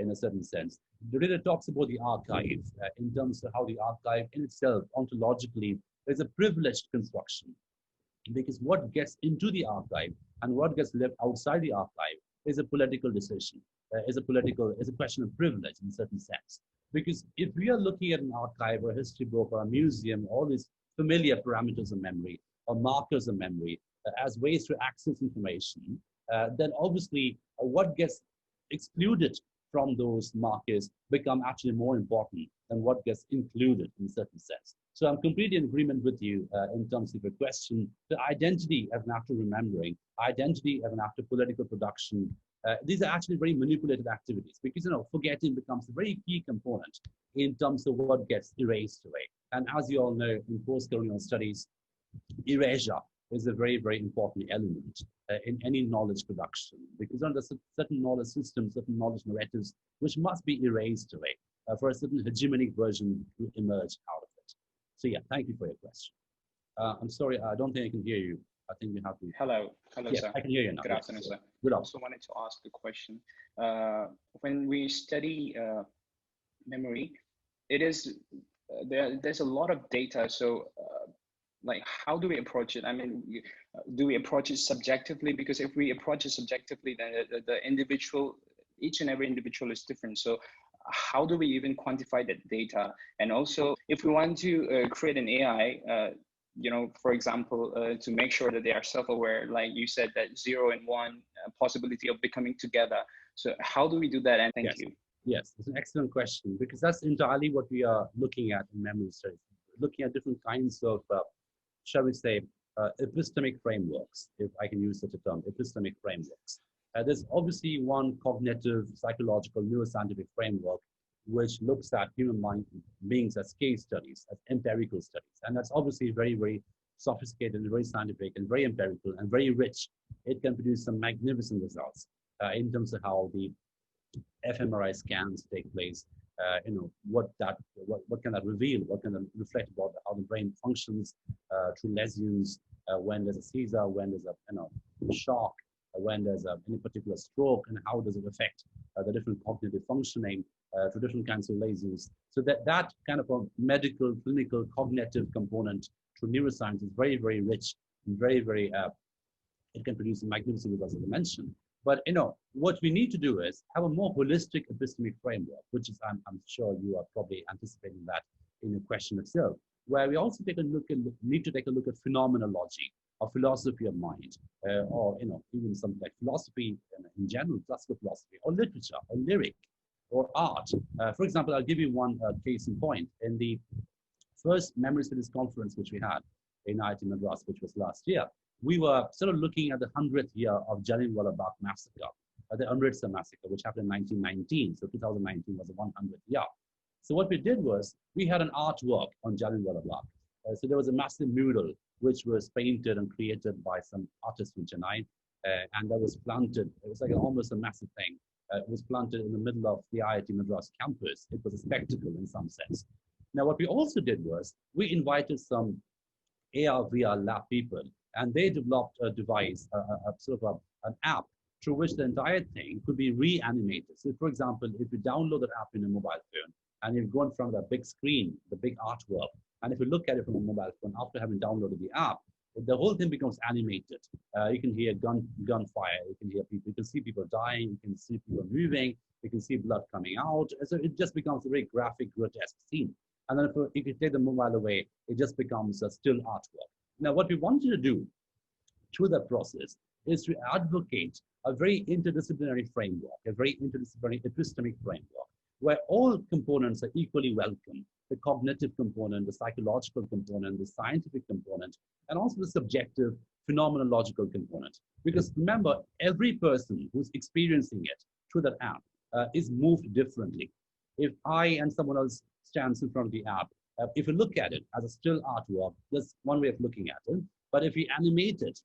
B: in a certain sense. Derrida talks about the archive in terms of how the archive in itself, ontologically, is a privileged construction. Because what gets into the archive and what gets left outside the archive is a political decision, is a question of privilege in a certain sense. Because if we are looking at an archive or a history book or a museum, all these familiar parameters of memory or markers of memory as ways to access information, then obviously what gets excluded from those markers become actually more important than what gets included in a certain sense. So I'm completely in agreement with you in terms of your question. The identity as an act of remembering, identity as an act of political production, these are actually very manipulated activities because, you know, forgetting becomes a very key component in terms of what gets erased away. And as you all know, in post-colonial studies, erasure is a very, very important element in any knowledge production because under certain knowledge systems, certain knowledge narratives, which must be erased away for a certain hegemonic version to emerge out of it. So yeah, thank you for your question. I'm sorry, I don't think I can hear you. I think you have to.
D: Hello,
B: Yes,
D: sir.
B: I can hear you now.
D: Good afternoon, sir.
B: Good afternoon.
D: I also wanted to ask a question. When we study memory, it is there's a lot of data. So, like, how do we approach it? I mean, do we approach it subjectively? Because if we approach it subjectively, then the individual, each and every individual is different. So, how do we even quantify that data? And also, if we want to create an AI, you know, for example, to make sure that they are self-aware, like you said, that 0 and 1 possibility of becoming together. So how do we do that? And thank you.
B: Yes, it's an excellent question because that's entirely what we are looking at in memory studies. Looking at different kinds of, shall we say, epistemic frameworks, if I can use such a term, epistemic frameworks. There's obviously one cognitive, psychological, neuroscientific framework which looks at human beings as case studies, as empirical studies. And that's obviously very, very sophisticated and very scientific and very empirical and very rich. It can produce some magnificent results in terms of how the fMRI scans take place, you know, what can that reveal, what can that reflect about how the brain functions through lesions, when there's a seizure, when there's a shock, when there's any particular stroke, and how does it affect the different cognitive functioning through different kinds of lesions. So that kind of a medical, clinical, cognitive component through neuroscience is very, very rich and very, very, it can produce magnificent results, as I mentioned. But, you know, what we need to do is have a more holistic epistemic framework, which is, I'm sure you are probably anticipating that in your question itself, where we also need to take a look at phenomenology or philosophy of mind, or, you know, even something like philosophy in general, classical philosophy, or literature, or lyric, or art. For example, I'll give you one case in point. In the first Memory Studies conference which we had in IIT Madras, which was last year, we were sort of looking at the 100th year of Jallianwala Bagh massacre, the Amritsar massacre, which happened in 1919. So 2019 was the 100th year. So what we did was we had an artwork on Jallianwala Bagh. So there was a massive mural which was painted and created by some artist from Chennai, and that was planted. It was like almost a massive thing. It was planted in the middle of the IIT Madras campus. It was a spectacle in some sense. Now, what we also did was we invited some AR/VR lab people, and they developed a device, an app through which the entire thing could be reanimated. So, for example, if you download that app in a mobile phone and you go in front of that big screen, the big artwork, and if you look at it from a mobile phone after having downloaded the app, the whole thing becomes animated. You can hear gunfire, you can hear people, you can see people dying, you can see people moving, you can see blood coming out. So it just becomes a very graphic, grotesque scene. And then if you take the mobile away, it just becomes a still artwork. Now, what we wanted to do through that process is to advocate a very interdisciplinary framework, a very interdisciplinary epistemic framework, where all components are equally welcome. The cognitive component, the psychological component, the scientific component, and also the subjective phenomenological component. Because remember, every person who's experiencing it through that app is moved differently. If I and someone else stands in front of the app, if you look at it as a still artwork, that's one way of looking at it. But if we animate it,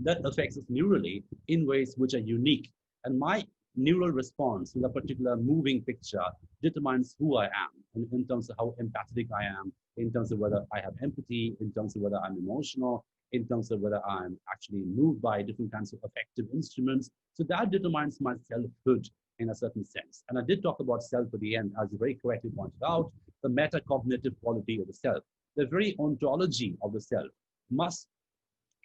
B: that affects us neurally in ways which are unique. And my neural response to a particular moving picture determines who I am in terms of how empathetic I am, in terms of whether I have empathy, in terms of whether I'm emotional, in terms of whether I'm actually moved by different kinds of affective instruments. So that determines my selfhood in a certain sense. And I did talk about self at the end, as you very correctly pointed out, the metacognitive quality of the self. The very ontology of the self must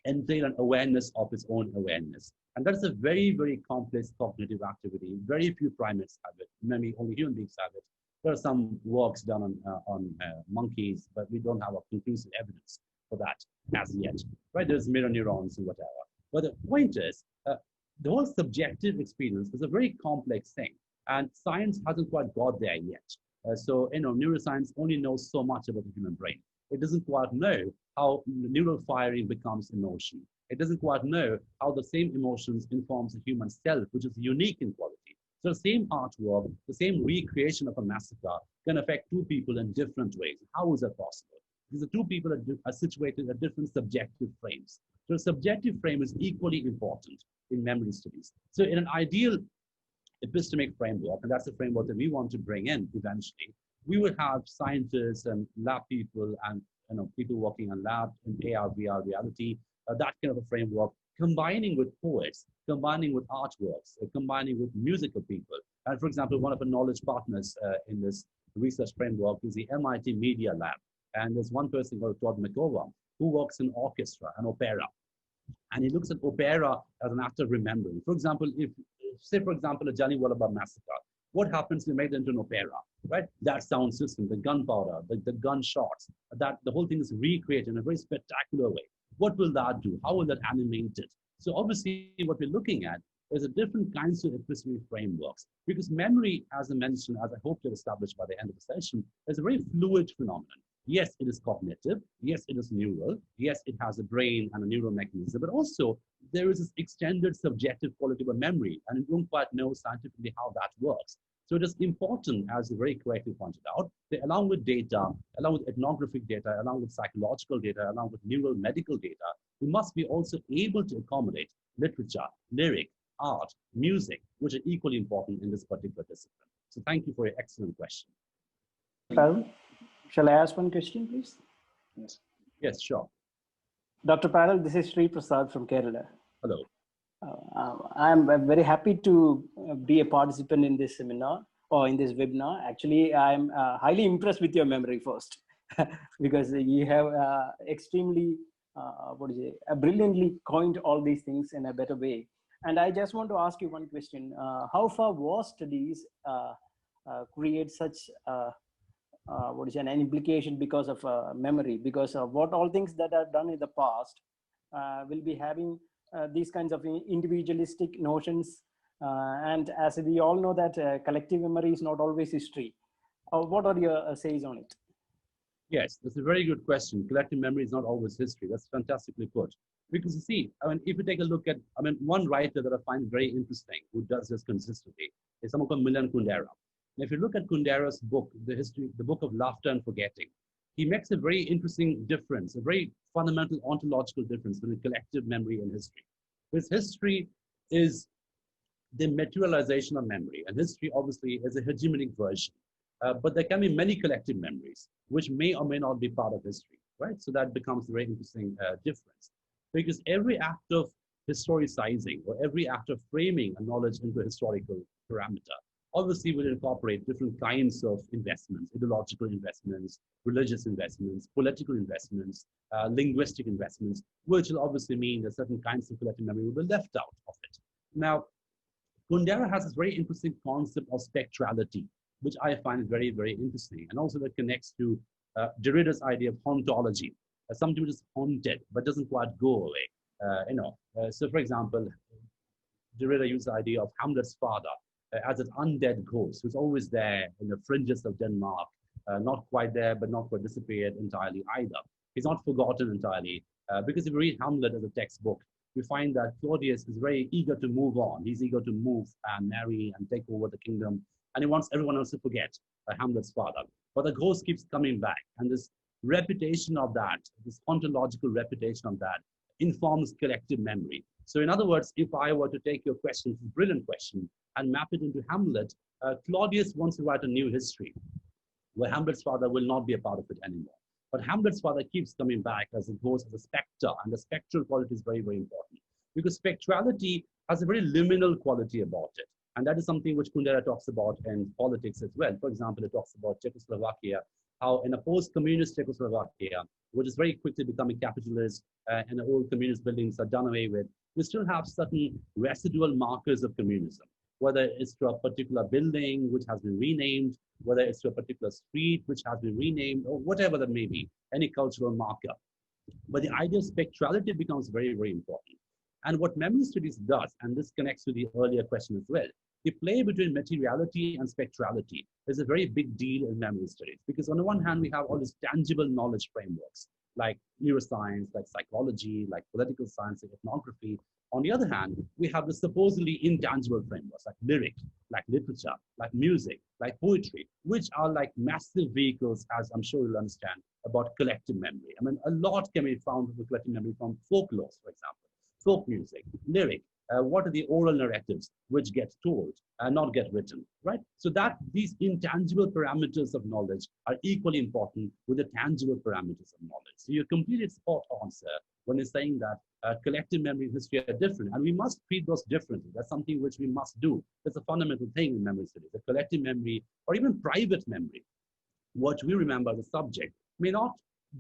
B: entail an awareness of its own awareness. And that is a very, very complex cognitive activity. Very few primates have it. Maybe only human beings have it. There are some works done on monkeys, but we don't have a conclusive evidence for that as yet. Right? There's mirror neurons and whatever. But the point is, the whole subjective experience is a very complex thing, and science hasn't quite got there yet. So, you know, neuroscience only knows so much about the human brain. It doesn't quite know how neural firing becomes emotion. It doesn't quite know how the same emotions informs the human self, which is unique in quality. So the same artwork, the same recreation of a massacre can affect two people in different ways. How is that possible? Because the two people are situated at different subjective frames. So the subjective frame is equally important in memory studies. So in an ideal epistemic framework, and that's the framework that we want to bring in eventually, we would have scientists and lab people and people working on lab in AR, VR reality, that kind of a framework, combining with poets, combining with artworks, combining with musical people. And for example, one of the knowledge partners in this research framework is the MIT Media Lab. And there's one person called Todd McGovern who works in orchestra and opera. And he looks at opera as an act of remembering. For example, say, for example, a Jallianwala massacre. What happens if you make it into an opera, right? That sound system, the gunpowder, the gunshots, that the whole thing is recreated in a very spectacular way. What will that do? How will that animate it? So obviously what we're looking at is a different kinds of epistemic frameworks, because memory, as I mentioned, as I hope to establish by the end of the session, is a very fluid phenomenon. Yes, it is cognitive. Yes, it is neural. Yes, it has a brain and a neural mechanism, but also there is this extended subjective quality of memory, and we don't quite know scientifically how that works. So it is important, as you very correctly pointed out, that along with data, along with ethnographic data, along with psychological data, along with neural medical data, we must be also able to accommodate literature, lyric, art, music, which are equally important in this particular discipline. So thank you for your excellent question.
E: Parul, shall I ask one question, please?
D: Yes.
B: Yes, sure.
E: Dr. Parul, this is Sri Prasad from Kerala.
B: Hello.
E: I'm very happy to be a participant in this seminar or in this webinar. Actually, I'm highly impressed with your memory first, because you have extremely, brilliantly coined all these things in a better way. And I just want to ask you one question. How far war studies create such an implication because of memory, because of what all things that are done in the past will be having these kinds of individualistic notions, and as we all know that collective memory is not always history. What are your says on it?
B: Yes, that's a very good question. Collective memory is not always history. That's fantastically put. Because you see, I mean, if you take a look at, one writer that I find very interesting who does this consistently is someone called Milan Kundera. Now, if you look at Kundera's book, the book of Laughter and Forgetting, he makes a very interesting difference, a very fundamental ontological difference between collective memory and history. Because history is the materialization of memory, and history obviously is a hegemonic version. But there can be many collective memories, which may or may not be part of history, right? So that becomes a very interesting difference. Because every act of historicizing or every act of framing a knowledge into a historical parameter obviously will incorporate different kinds of investments, ideological investments, religious investments, political investments, linguistic investments, which will obviously mean that certain kinds of collective memory will be left out of it. Now, Kundera has this very interesting concept of spectrality, which I find very, very interesting. And also that connects to Derrida's idea of hauntology, something which is haunted, but doesn't quite go away. So for example, Derrida used the idea of Hamlet's father as an undead ghost who's always there in the fringes of Denmark, not quite there, but not quite disappeared entirely either. He's not forgotten entirely, because if you read Hamlet as a textbook, we find that Claudius is very eager to move on. He's eager to move and marry and take over the kingdom, and he wants everyone else to forget Hamlet's father. But the ghost keeps coming back, and this reputation of that, this ontological reputation of that, informs collective memory. So in other words, if I were to take your question, it's a brilliant question, and map it into Hamlet, Claudius wants to write a new history where Hamlet's father will not be a part of it anymore. But Hamlet's father keeps coming back as a ghost, as a specter, and the spectral quality is very, very important, because spectrality has a very liminal quality about it. And that is something which Kundera talks about in politics as well. For example, it talks about Czechoslovakia, how in a post-communist Czechoslovakia, which is very quickly becoming capitalist, and the old communist buildings are done away with, we still have certain residual markers of communism, whether it's to a particular building which has been renamed, whether it's to a particular street which has been renamed, or whatever that may be, any cultural marker. But the idea of spectrality becomes very, very important. And what memory studies does, and this connects to the earlier question as well, The play between materiality and spectrality is a very big deal in memory studies, because on the one hand, we have all these tangible knowledge frameworks like neuroscience, like psychology, like political science and ethnography. On the other hand, we have the supposedly intangible frameworks like lyric, like literature, like music, like poetry, which are like massive vehicles, as I'm sure you'll understand, about collective memory. I mean, a lot can be found with collective memory from folklore, for example, folk music, lyric. What are the oral narratives which get told and not get written, right? So that these intangible parameters of knowledge are equally important with the tangible parameters of knowledge. So you're completely spot on, sir, when you're saying that collective memory and history are different, and we must treat those differently. That's something which we must do. That's a fundamental thing in memory studies. The collective memory, or even private memory, what we remember as a subject, may not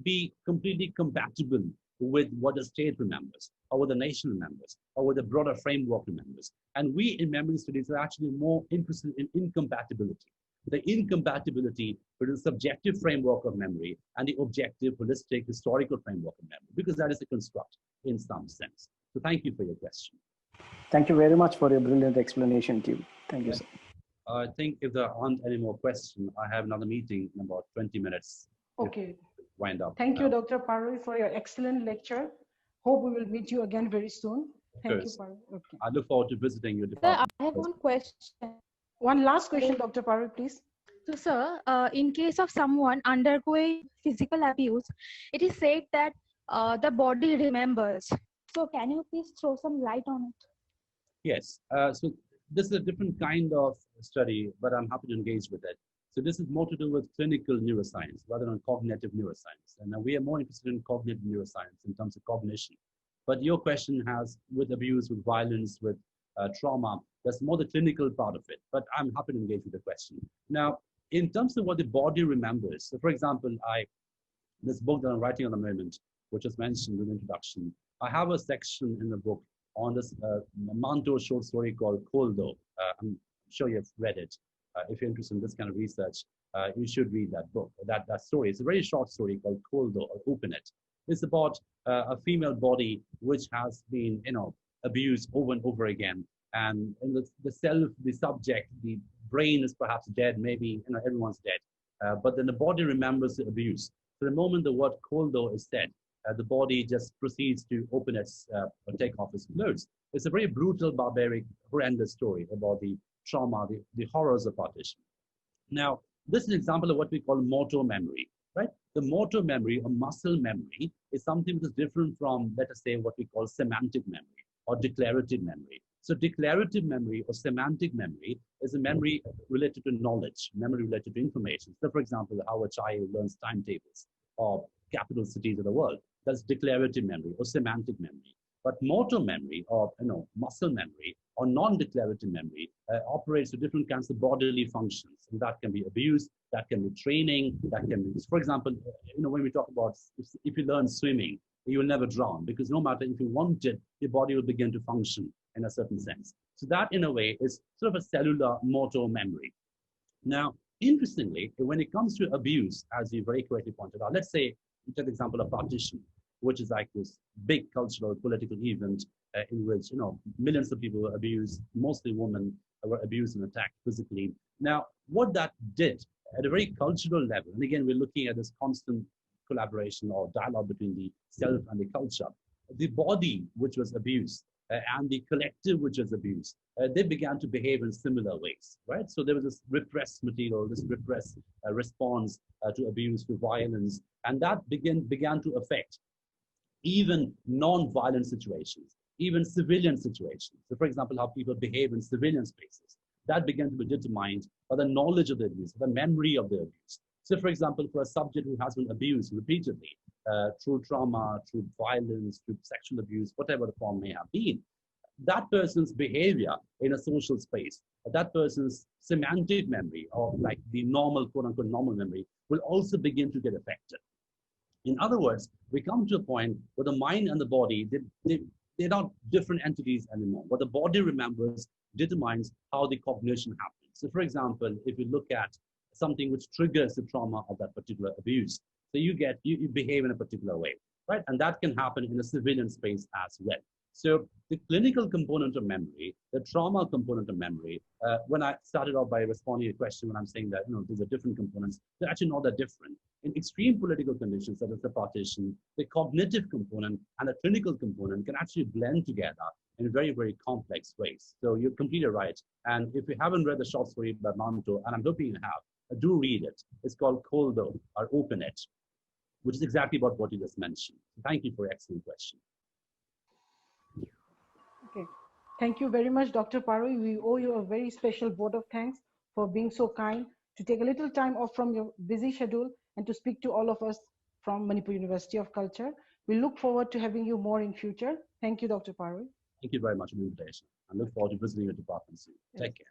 B: be completely compatible with what the state remembers, or what the nation remembers, or what the broader framework remembers. And we in memory studies are actually more interested in incompatibility. The incompatibility between the subjective framework of memory and the objective, holistic, historical framework of memory, because that is a construct in some sense. So thank you for your question.
E: Thank you very much for your brilliant explanation, Tim. Thank you, sir.
B: I think if there aren't any more questions, I have another meeting in about 20 minutes.
A: Okay.
B: Wind up.
A: Thank you, Dr. Parui, for your excellent lecture. Hope we will meet you again very soon. Thank you, Parui. Okay.
B: I look forward to visiting your
F: Sir,
B: department.
F: I have one question.
A: One last question, Dr. Parui, please.
F: So, sir, in case of someone undergoing physical abuse, it is said that the body remembers. So, can you please throw some light on it?
B: Yes. So this is a different kind of study, but I'm happy to engage with it. So this is more to do with clinical neuroscience rather than cognitive neuroscience. And we are more interested in cognitive neuroscience in terms of cognition. But your question has, with abuse, with violence, with trauma, that's more the clinical part of it. But I'm happy to engage with the question. Now, in terms of what the body remembers, so for example, this book that I'm writing on the moment, which was mentioned in the introduction, I have a section in the book on this Manto short story called Koldo. I'm sure you've read it. If you're interested in this kind of research, you should read that book, that story. It's a very short story called Koldo, or Open It. It's about a female body which has been, abused over and over again. And the self, the subject, the brain is perhaps dead, maybe, everyone's dead. But then the body remembers the abuse. So the moment the word Koldo is said, the body just proceeds to open its, or take off its clothes. It's a very brutal, barbaric, horrendous story about the trauma, the horrors of partition. Now, this is an example of what we call motor memory, right? The motor memory or muscle memory is something that is different from, let us say, what we call semantic memory or declarative memory. So declarative memory or semantic memory is a memory related to knowledge, memory related to information. So for example, how a child learns timetables or capital cities of the world. That's declarative memory or semantic memory. But motor memory or muscle memory or non-declarative memory operates with different kinds of bodily functions. And that can be abuse, that can be training, that can be, for example, when we talk about if you learn swimming, you will never drown, because no matter if you want it, your body will begin to function in a certain sense. So that in a way is sort of a cellular motor memory. Now, interestingly, when it comes to abuse, as you very correctly pointed out, let's say, you take the example of partition, which is like this big cultural political event in which millions of people were abused, mostly women were abused and attacked physically. Now, what that did at a very cultural level, and again, we're looking at this constant collaboration or dialogue between the self and the culture, the body which was abused and the collective which was abused, they began to behave in similar ways, right? So there was this repressed material, this repressed response to abuse, to violence, and that began to affect even non-violent situations, even civilian situations. So for example, how people behave in civilian spaces, that began to be determined by the knowledge of the abuse, the memory of the abuse. So for example, for a subject who has been abused repeatedly through trauma, through violence, through sexual abuse, whatever the form may have been, that person's behavior in a social space, that person's semantic memory, or like the normal, quote unquote, normal memory, will also begin to get affected. In other words, we come to a point where the mind and the body, they're not different entities anymore. What the body remembers determines how the cognition happens. So for example, if you look at something which triggers the trauma of that particular abuse, so you behave in a particular way, right? And that can happen in a civilian space as well. So the clinical component of memory, the trauma component of memory, when I started off by responding to a question when I'm saying that, these are different components, they're actually not that different. In extreme political conditions, such as the partition, the cognitive component and the clinical component can actually blend together in very, very complex ways. So you're completely right. And if you haven't read the short story by Manto, and I'm hoping you have, do read it. It's called Coldo or Open It, which is exactly about what you just mentioned. Thank you for your excellent question.
A: Okay. Thank you very much, Dr. Parui. We owe you a very special vote of thanks for being so kind to take a little time off from your busy schedule and to speak to all of us from Manipur University of Culture. We look forward to having you more in future. Thank you, Dr. Parui.
B: Thank you very much for the invitation. I look forward to visiting your department soon. Take care.